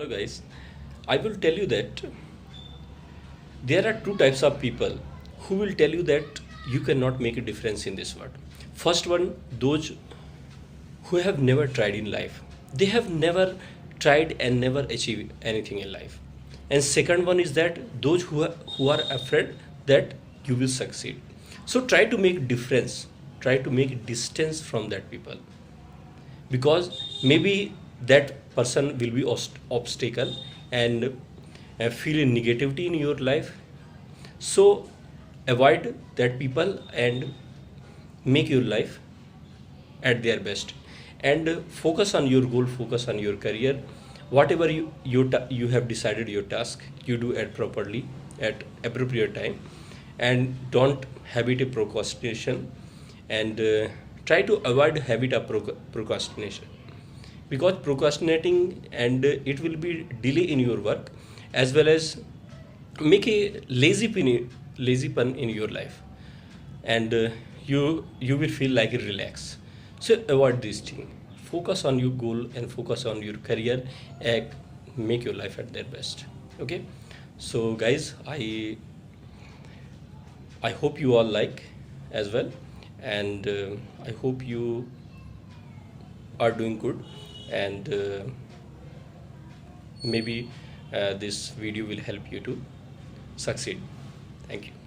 Hello guys, I will tell you that there are two types of people who will tell you that you cannot make a difference in this world. First one, those who have never tried in life. They have never tried and never achieved anything in life. And second one is that those who are afraid that you will succeed. So try to make difference, try to make distance from that people, because maybe that person will be obstacle and feel a negativity in your life. So avoid that people and make your life at their best, and focus on your goal, focus on your career. Whatever you have decided your task, you do it properly at appropriate time, and don't habit a procrastination, and try to avoid habit of procrastination, because procrastinating and it will be delay in your work, as well as make a lazy pun in your life, and you will feel like relax. So avoid this thing, focus on your goal and focus on your career, and make your life at their best. Okay, so guys, I hope you all like as well, and I hope you are doing good, and maybe this video will help you to succeed. Thank you.